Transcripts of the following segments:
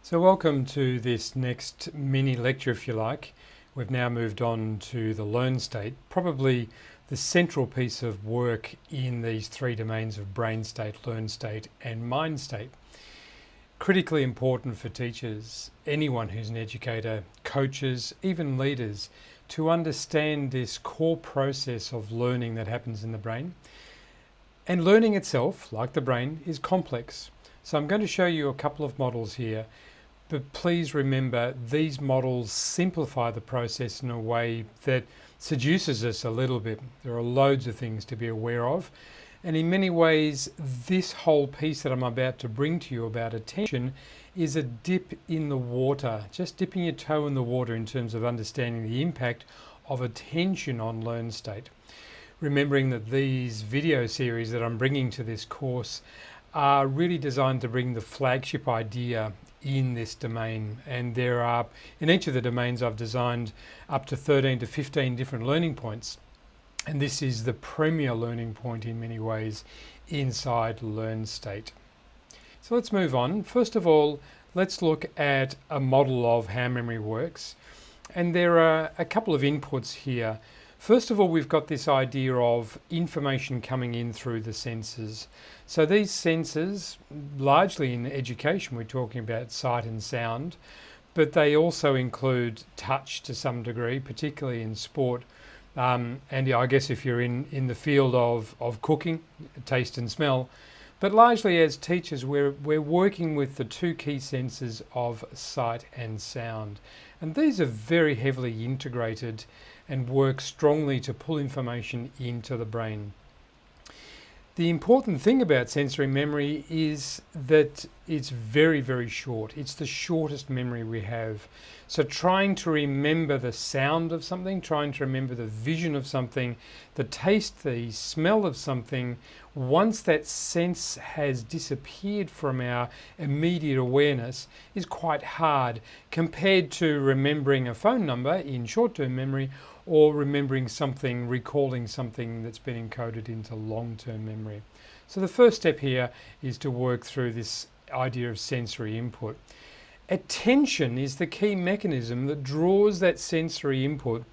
So welcome to this next mini lecture, if you like. We've now moved on to the learn state, probably the central piece of work in these three domains of brain state, learn state and mind state. Critically important for teachers, anyone who's an educator, coaches, even leaders, to understand this core process of learning that happens in the brain. And learning itself, like the brain, is complex. So I'm going to show you a couple of models here. But please remember, these models simplify the process in a way that seduces us a little bit. There are loads of things to be aware of. And in many ways, this whole piece that I'm about to bring to you about attention is a dip in the water, just dipping your toe in the water in terms of understanding the impact of attention on learn state. Remembering that these video series that I'm bringing to this course are really designed to bring the flagship idea in this domain, and there are, in each of the domains I've designed up to 13 to 15 different learning points, and this is the premier learning point in many ways inside learn state. So let's move on. First of all, let's look at a model of how memory works, and there are a couple of inputs here. First of all, we've got this idea of information coming in through the senses. So these senses, largely in education, we're talking about sight and sound, but they also include touch to some degree, particularly in sport. And I guess if you're in the field of cooking, taste and smell. But largely as teachers, we're working with the two key senses of sight and sound. And these are very heavily integrated and work strongly to pull information into the brain. The important thing about sensory memory is that it's very, very short. It's the shortest memory we have. So trying to remember the sound of something, trying to remember the vision of something, the taste, the smell of something, once that sense has disappeared from our immediate awareness, is quite hard compared to remembering a phone number in short-term memory or remembering something, recalling something that's been encoded into long-term memory. So the first step here is to work through this idea of sensory input. Attention is the key mechanism that draws that sensory input,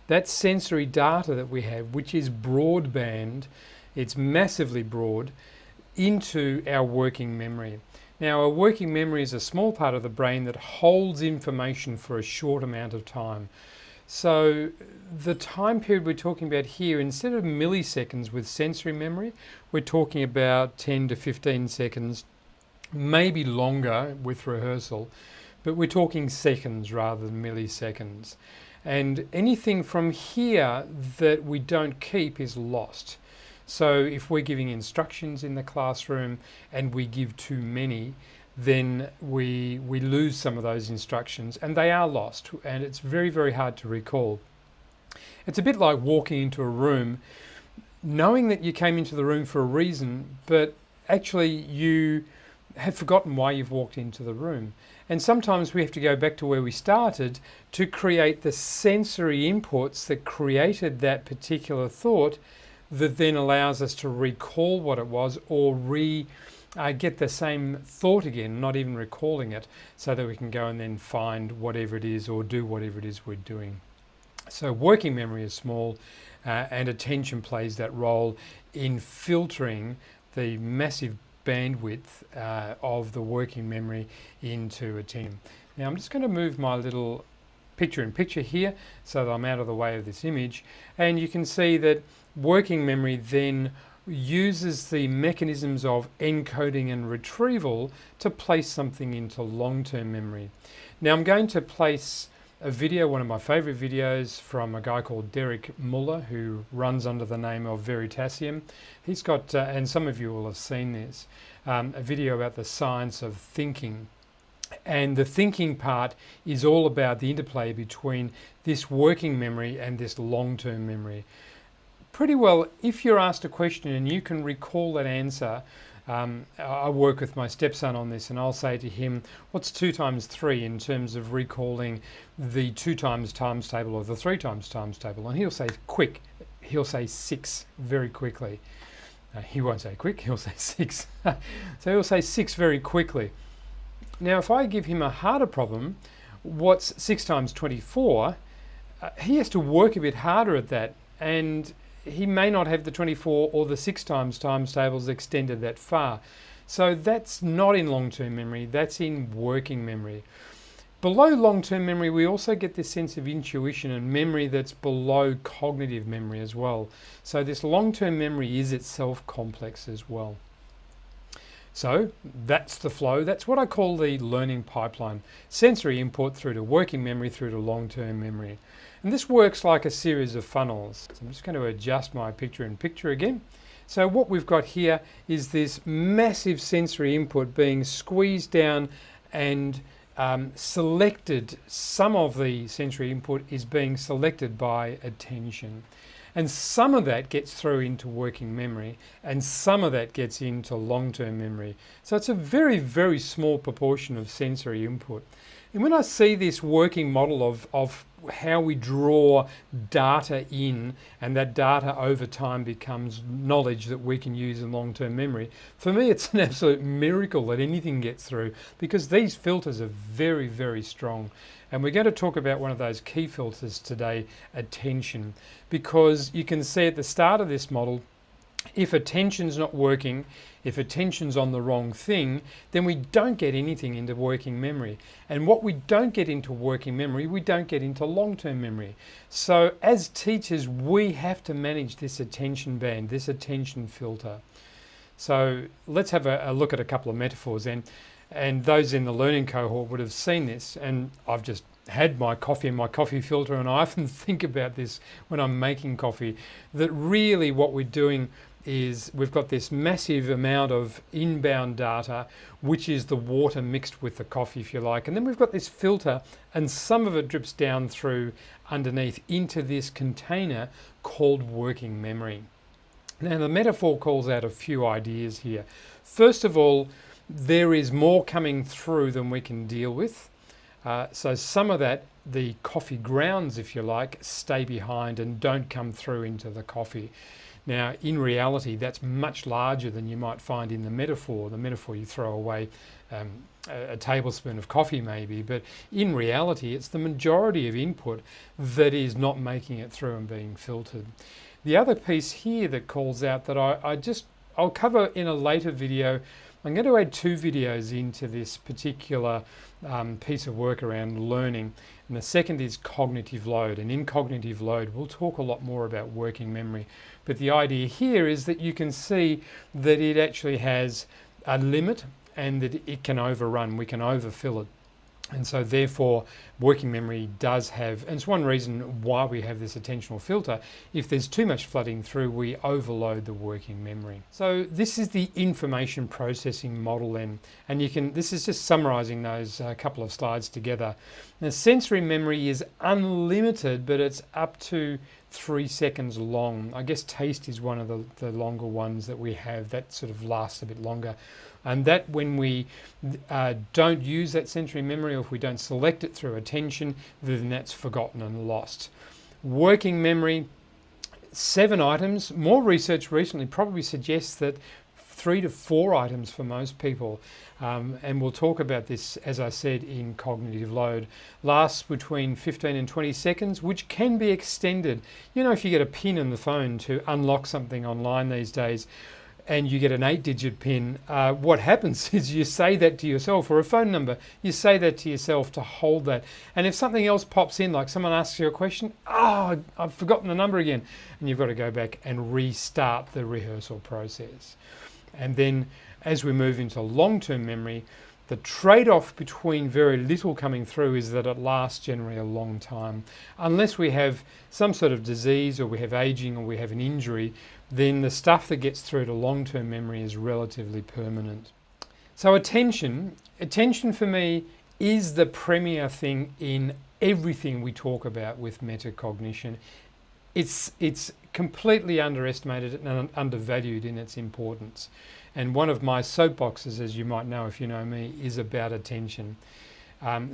that sensory data that we have, which is broadband, it's massively broad, into our working memory. Now, our working memory is a small part of the brain that holds information for a short amount of time. So the time period we're talking about here, instead of milliseconds with sensory memory, we're talking about 10 to 15 seconds, maybe longer with rehearsal, but we're talking seconds rather than milliseconds. And anything from here that we don't keep is lost. So if we're giving instructions in the classroom and we give too many, then we lose some of those instructions and they are lost, and it's very, very hard to recall. It's a bit like walking into a room knowing that you came into the room for a reason, but actually you have forgotten why you've walked into the room. And sometimes we have to go back to where we started to create the sensory inputs that created that particular thought that then allows us to recall what it was or get the same thought again, not even recalling it, so that we can go and then find whatever it is or do whatever it is we're doing. So working memory is small, and attention plays that role in filtering the massive bandwidth of the working memory into attention. Now I'm just going to move my little picture-in-picture here so that I'm out of the way of this image, and you can see that working memory then uses the mechanisms of encoding and retrieval to place something into long-term memory. Now I'm going to place a video, one of my favorite videos, from a guy called Derek Muller, who runs under the name of Veritasium. He's got, and some of you will have seen this, a video about the science of thinking. And the thinking part is all about the interplay between this working memory and this long-term memory. Pretty well, if you're asked a question and you can recall that answer, I work with my stepson on this, and I'll say to him, what's 2 times 3 in terms of recalling the 2 times times table or the 3 times times table? And he'll say quick, he'll say 6 very quickly. He won't say quick, he'll say 6. So he'll say 6 very quickly. Now, if I give him a harder problem, what's 6 times 24, he has to work a bit harder at that, and he may not have the 24 or the 6 times tables extended that far. So that's not in long-term memory, that's in working memory. Below long-term memory, we also get this sense of intuition and memory that's below cognitive memory as well. So this long-term memory is itself complex as well. So that's the flow. That's what I call the learning pipeline. Sensory input through to working memory through to long-term memory. And this works like a series of funnels. So I'm just going to adjust my picture-in-picture again. So what we've got here is this massive sensory input being squeezed down and selected. Some of the sensory input is being selected by attention. And some of that gets through into working memory and some of that gets into long-term memory. So it's a very, very small proportion of sensory input. And when I see this working model of how we draw data in and that data over time becomes knowledge that we can use in long-term memory, for me it's an absolute miracle that anything gets through because these filters are very, very strong. And we're going to talk about one of those key filters today, attention, because you can see at the start of this model, if attention's not working, if attention's on the wrong thing, then we don't get anything into working memory. And what we don't get into working memory, we don't get into long-term memory. So as teachers, we have to manage this attention band, this attention filter. So let's have a look at a couple of metaphors then. And those in the learning cohort would have seen this. And I've just had my coffee in my coffee filter, and I often think about this when I'm making coffee, that really what we're doing is we've got this massive amount of inbound data, which is the water mixed with the coffee, if you like. And then we've got this filter, and some of it drips down through underneath into this container called working memory. Now, the metaphor calls out a few ideas here. First of all, there is more coming through than we can deal with. So some of that, the coffee grounds, if you like, stay behind and don't come through into the coffee. Now, in reality, that's much larger than you might find in the metaphor. The metaphor, you throw away a tablespoon of coffee maybe, but in reality, it's the majority of input that is not making it through and being filtered. The other piece here that calls out that I'll cover in a later video. I'm going to add 2 videos into this particular piece of work around learning. And the second is cognitive load. And in cognitive load, we'll talk a lot more about working memory. But the idea here is that you can see that it actually has a limit and that it can overrun. We can overfill it. And so therefore, working memory does have, and it's one reason why we have this attentional filter. If there's too much flooding through, we overload the working memory. So this is the information processing model then. And this is just summarizing those couple of slides together. Now, sensory memory is unlimited, but it's up to 3 seconds long. I guess taste is one of the longer ones that we have that sort of lasts a bit longer. And that when we don't use that sensory memory, or if we don't select it through attention, then that's forgotten and lost. Working memory, 7 items. More research recently probably suggests that 3 to 4 items for most people. And we'll talk about this, as I said, in cognitive load. Lasts between 15 and 20 seconds, which can be extended. You know, if you get a PIN in the phone to unlock something online these days, and you get an 8-digit PIN, what happens is you say that to yourself, or a phone number, you say that to yourself to hold that. And if something else pops in, like someone asks you a question, I've forgotten the number again, and you've got to go back and restart the rehearsal process. And then as we move into long-term memory, the trade-off between very little coming through is that it lasts generally a long time. Unless we have some sort of disease, or we have aging, or we have an injury, then the stuff that gets through to long-term memory is relatively permanent. So attention for me is the premier thing in everything we talk about with metacognition. It's completely underestimated and undervalued in its importance. And one of my soapboxes, as you might know if you know me, is about attention.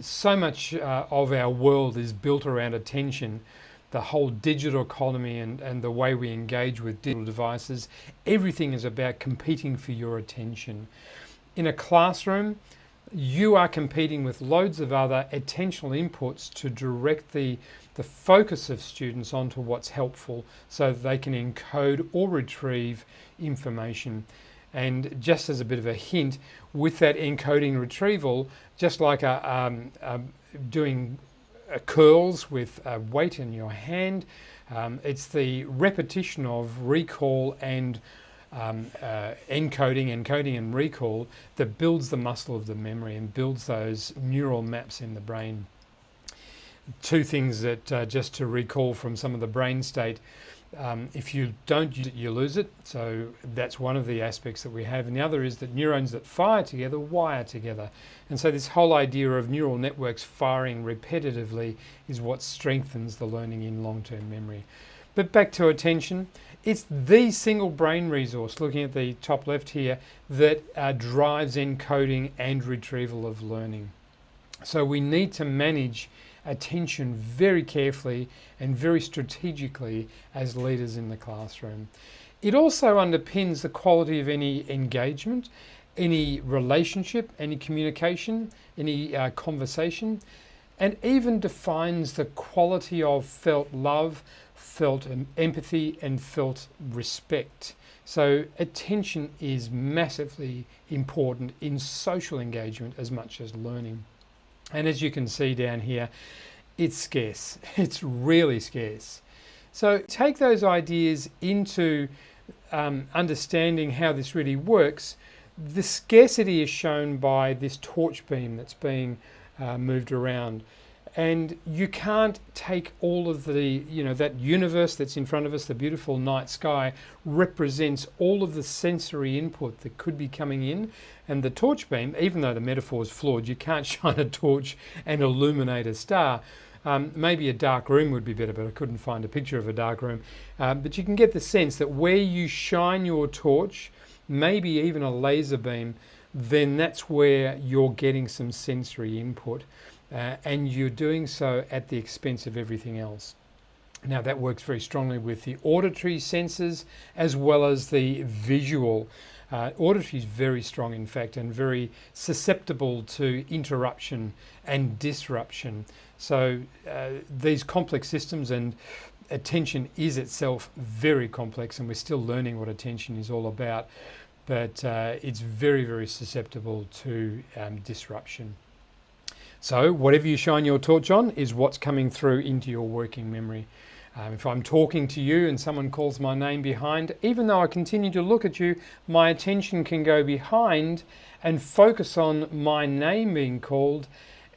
So much of our world is built around attention. The whole digital economy and the way we engage with digital devices, everything is about competing for your attention. In a classroom, you are competing with loads of other attentional inputs to direct the focus of students onto what's helpful so that they can encode or retrieve information. And just as a bit of a hint, with that encoding retrieval, just like doing curls with a weight in your hand, it's the repetition of recall and encoding and recall that builds the muscle of the memory and builds those neural maps in the brain. Two things that just to recall from some of the brain state, if you don't use it, you lose it. So that's one of the aspects that we have. And the other is that neurons that fire together wire together. And so this whole idea of neural networks firing repetitively is what strengthens the learning in long-term memory. But back to attention, it's the single brain resource, looking at the top left here, that drives encoding and retrieval of learning. So we need to manage attention very carefully and very strategically as leaders in the classroom. It also underpins the quality of any engagement, any relationship, any communication, any conversation, and even defines the quality of felt love, felt empathy, and felt respect. So attention is massively important in social engagement as much as learning. And as you can see down here, it's scarce. It's really scarce. So take those ideas into understanding how this really works. The scarcity is shown by this torch beam that's being moved around. And you can't take all of the, that universe that's in front of us, the beautiful night sky, represents all of the sensory input that could be coming in. And the torch beam, even though the metaphor is flawed, you can't shine a torch and illuminate a star. Maybe a dark room would be better, but I couldn't find a picture of a dark room. But you can get the sense that where you shine your torch, maybe even a laser beam, then that's where you're getting some sensory input. And you're doing so at the expense of everything else. Now that works very strongly with the auditory senses as well as the visual. Auditory is very strong, in fact, and very susceptible to interruption and disruption. So these complex systems, and attention is itself very complex, and we're still learning what attention is all about, but it's very, very susceptible to disruption. So whatever you shine your torch on is what's coming through into your working memory. If I'm talking to you and someone calls my name behind, even though I continue to look at you, my attention can go behind and focus on my name being called,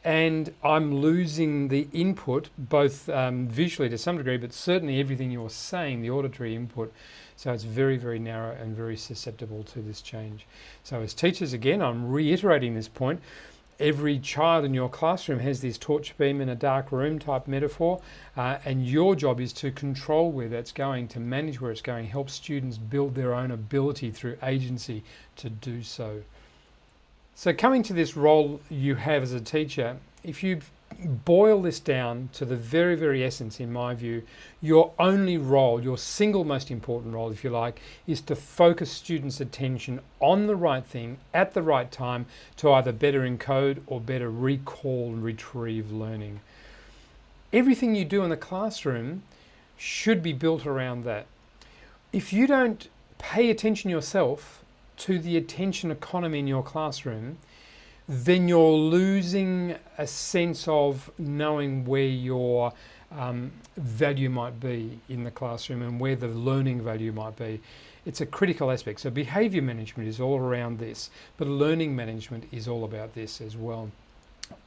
and I'm losing the input, both visually to some degree, but certainly everything you're saying, the auditory input. So it's very, very narrow and very susceptible to this change. So as teachers, again, I'm reiterating this point. Every child in your classroom has this torch beam in a dark room type metaphor, and your job is to control where that's going, to manage where it's going, help students build their own ability through agency to do so. So coming to this role you have as a teacher, if you boil this down to the very, very essence, in my view, your only role, your single most important role, if you like, is to focus students' attention on the right thing at the right time to either better encode or better recall and retrieve learning. Everything you do in the classroom should be built around that. If you don't pay attention yourself to the attention economy in your classroom, then you're losing a sense of knowing where your value might be in the classroom and where the learning value might be. It's a critical aspect. So behaviour management is all around this, but learning management is all about this as well.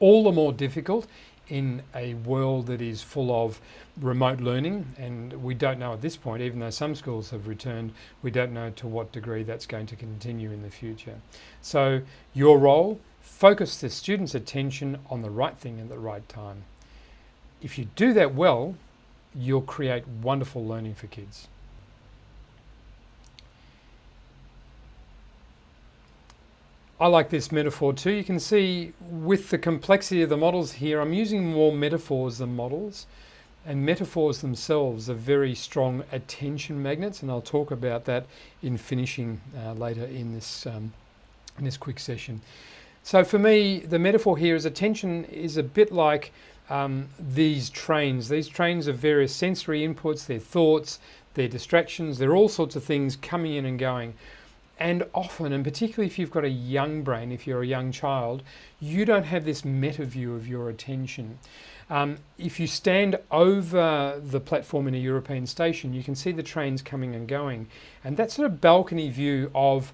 All the more difficult in a world that is full of remote learning, and we don't know at this point, even though some schools have returned, we don't know to what degree that's going to continue in the future. So your role, focus the student's attention on the right thing at the right time. If you do that well, you'll create wonderful learning for kids. I like this metaphor too. You can see with the complexity of the models here, I'm using more metaphors than models, and metaphors themselves are very strong attention magnets, and I'll talk about that in finishing later in this quick session. So for me, the metaphor here is attention is a bit like these trains. These trains of various sensory inputs, their thoughts, their distractions, they're all sorts of things coming in and going. And often, and particularly if you've got a young brain, if you're a young child, you don't have this meta view of your attention. If you stand over the platform in a European station, you can see the trains coming and going. And that sort of balcony view of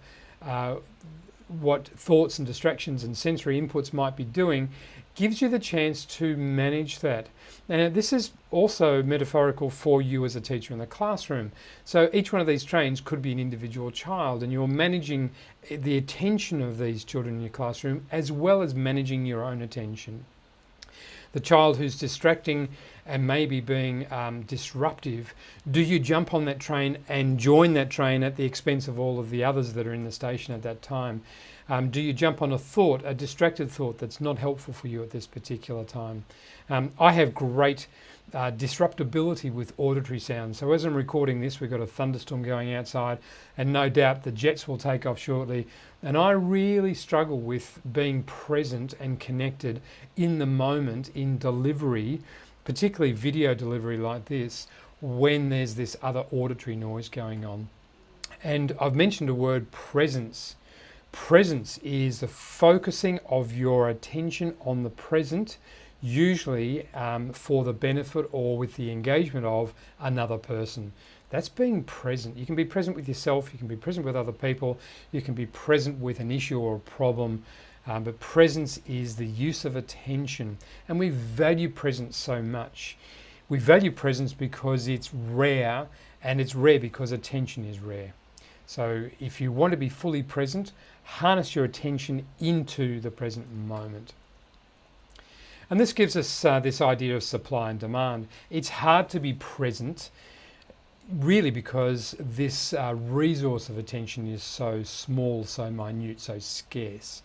what thoughts and distractions and sensory inputs might be doing gives you the chance to manage that. Now, this is also metaphorical for you as a teacher in the classroom. So each one of these trains could be an individual child, and you're managing the attention of these children in your classroom as well as managing your own attention. The child who's distracting and maybe being disruptive, do you jump on that train and join that train at the expense of all of the others that are in the station at that time? Do you jump on a thought, a distracted thought that's not helpful for you at this particular time? I have great disruptability with auditory sounds. So as I'm recording this, we've got a thunderstorm going outside, and no doubt the jets will take off shortly. And I really struggle with being present and connected in the moment in delivery, particularly video delivery like this, when there's this other auditory noise going on. And I've mentioned a word, presence. Presence is the focusing of your attention on the present, usually for the benefit or with the engagement of another person. That's being present. You can be present with yourself, you can be present with other people, you can be present with an issue or a problem, but presence is the use of attention. And we value presence so much. We value presence because it's rare, and it's rare because attention is rare. So if you want to be fully present, harness your attention into the present moment. And this gives us this idea of supply and demand. It's hard to be present, really, because this resource of attention is so small, so minute, so scarce.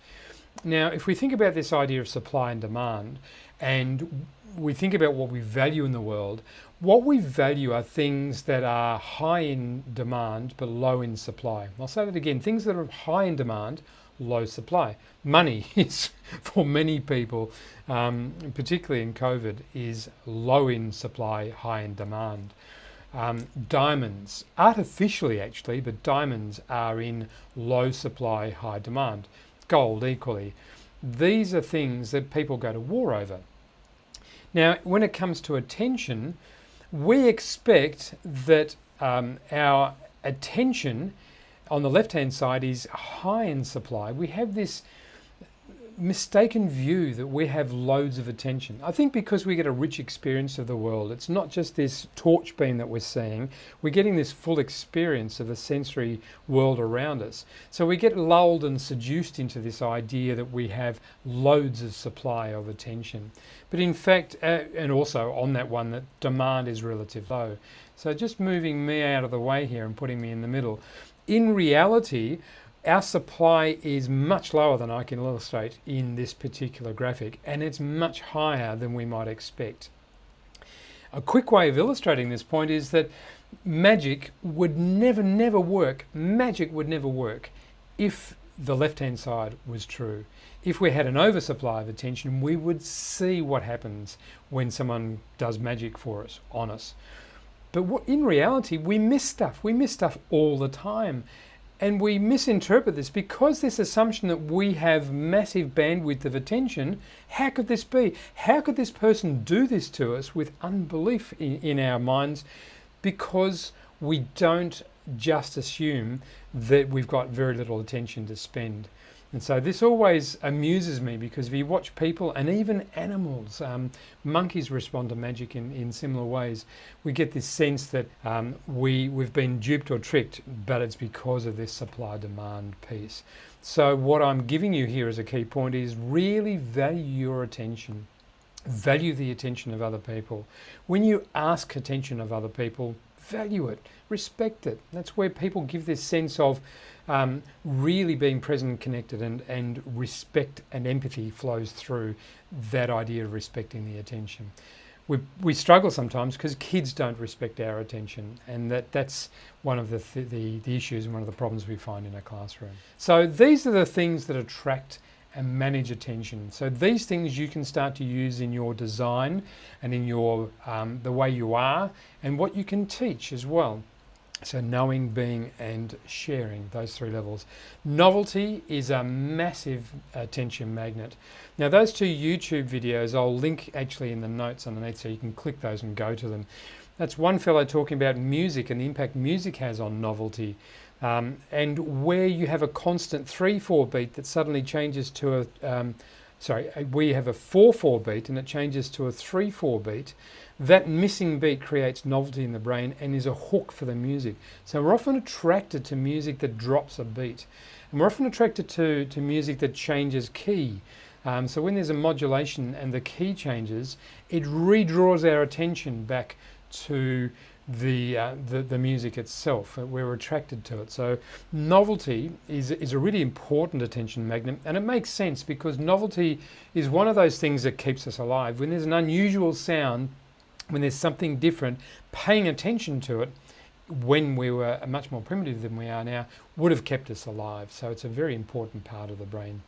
Now, if we think about this idea of supply and demand, and we think about what we value in the world, what we value are things that are high in demand but low in supply. I'll say that again, things that are high in demand, low supply. Money is, for many people, particularly in COVID, is low in supply, high in demand. Diamonds, artificially actually, but diamonds are in low supply, high demand. Gold equally. These are things that people go to war over. Now, when it comes to attention, we expect that our attention on the left-hand side is high in supply. We have this mistaken view that we have loads of attention. I think because we get a rich experience of the world. It's not just this torch beam that we're seeing. We're getting this full experience of the sensory world around us. So we get lulled and seduced into this idea that we have loads of supply of attention. But in fact, and also on that one, that demand is relatively low. So just moving me out of the way here and putting me in the middle. In reality, our supply is much lower than I can illustrate in this particular graphic, and it's much higher than we might expect. A quick way of illustrating this point is that magic would never work. Magic would never work if the left-hand side was true. If we had an oversupply of attention, we would see what happens when someone does magic for us, on us. But in reality, we miss stuff. We miss stuff all the time. And we misinterpret this because this assumption that we have massive bandwidth of attention. How could this be? How could this person do this to us with unbelief in our minds? Because we don't just assume that we've got very little attention to spend. And so this always amuses me, because if you watch people and even animals, monkeys respond to magic in similar ways. We get this sense that we've been duped or tricked, but it's because of this supply-demand piece. So what I'm giving you here as a key point is really value your attention. Value the attention of other people. When you ask attention of other people, value it, respect it. That's where people give this sense of really being present and connected, and respect and empathy flows through that idea of respecting the attention. We struggle sometimes because kids don't respect our attention, and that's one of the issues and one of the problems we find in a classroom. So these are the things that attract and manage attention. So these things you can start to use in your design and in your the way you are and what you can teach as well. So knowing, being and sharing, those three levels. Novelty is a massive attention magnet. Now those two YouTube videos I'll link actually in the notes underneath, so you can click those and go to them. That's one fellow talking about music and the impact music has on novelty. And where you have a constant 3/4 beat that suddenly changes to where you have a 4/4 beat and it changes to a 3/4 beat, that missing beat creates novelty in the brain and is a hook for the music. So we're often attracted to music that drops a beat, and we're often attracted to music that changes key. So when there's a modulation and the key changes, it redraws our attention back to the music itself. We're attracted to it. So novelty is a really important attention magnet, and it makes sense because novelty is one of those things that keeps us alive. When there's an unusual sound, when there's something different, paying attention to it when we were much more primitive than we are now would have kept us alive. So it's a very important part of the brain.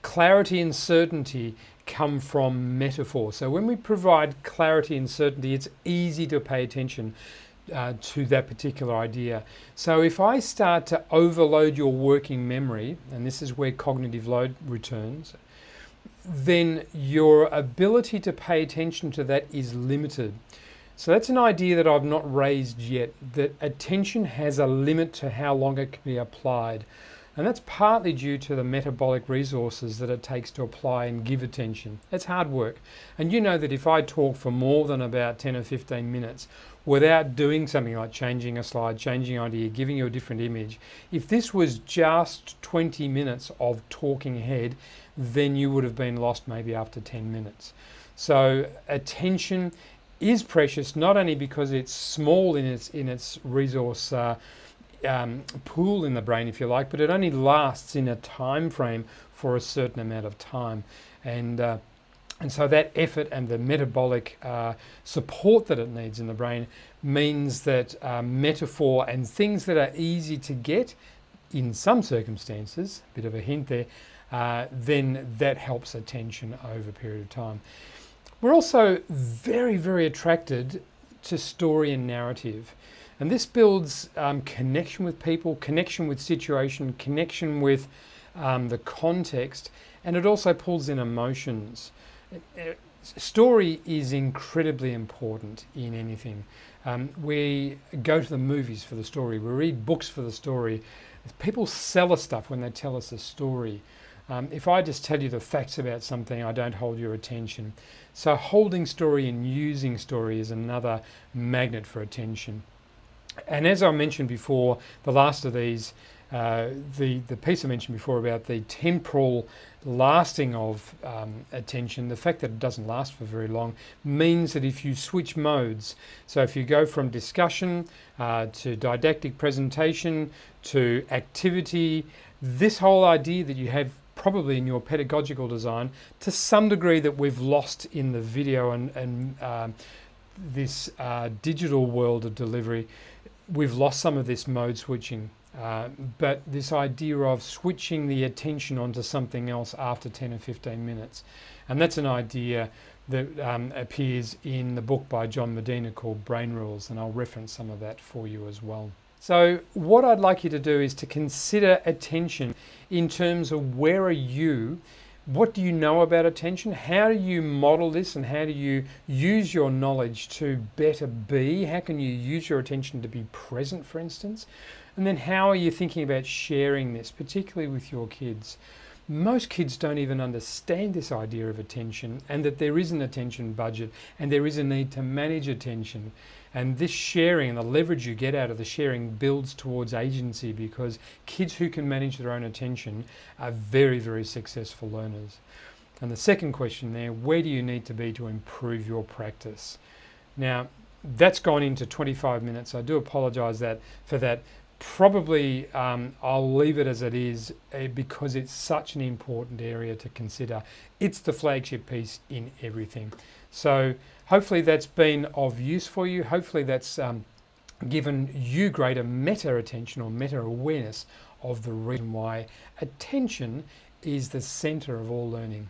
Clarity and certainty come from metaphor. So when we provide clarity and certainty, it's easy to pay attention to that particular idea. So if I start to overload your working memory, and this is where cognitive load returns, then your ability to pay attention to that is limited. So that's an idea that I've not raised yet, that attention has a limit to how long it can be applied. And that's partly due to the metabolic resources that it takes to apply and give attention. It's hard work. And you know that if I talk for more than about 10 or 15 minutes without doing something like changing a slide, changing an idea, giving you a different image, if this was just 20 minutes of talking head, then you would have been lost maybe after 10 minutes. So attention is precious, not only because it's small in its resource pool in the brain, if you like, but it only lasts in a time frame for a certain amount of time, and so that effort and the metabolic support that it needs in the brain means that metaphor and things that are easy to get in some circumstances, a bit of a hint there, then that helps attention over a period of time. We're also very, very attracted to story and narrative. And this builds connection with people, connection with situation, connection with the context, and it also pulls in emotions. Story is incredibly important in anything. We go to the movies for the story, we read books for the story. People sell us stuff when they tell us a story. If I just tell you the facts about something, I don't hold your attention. So holding story and using story is another magnet for attention. And as I mentioned before, the last of these, the piece I mentioned before about the temporal lasting of attention, the fact that it doesn't last for very long, means that if you switch modes, so if you go from discussion to didactic presentation to activity, this whole idea that you have probably in your pedagogical design, to some degree that we've lost in the video and this digital world of delivery, we've lost some of this mode switching. But this idea of switching the attention onto something else after 10 or 15 minutes. And that's an idea that appears in the book by John Medina called Brain Rules, and I'll reference some of that for you as well. So what I'd like you to do is to consider attention in terms of where are you, what do you know about attention, how do you model this, and how do you use your knowledge to better be, how can you use your attention to be present, for instance, and then how are you thinking about sharing this, particularly with your kids. Most kids don't even understand this idea of attention, and that there is an attention budget and there is a need to manage attention. And this sharing and the leverage you get out of the sharing builds towards agency, because kids who can manage their own attention are very, very successful learners. And the second question there, where do you need to be to improve your practice? Now, that's gone into 25 minutes. I do apologize for that. Probably I'll leave it as it is because it's such an important area to consider. It's the flagship piece in everything. So hopefully that's been of use for you. Hopefully that's given you greater meta attention or meta awareness of the reason why attention is the center of all learning.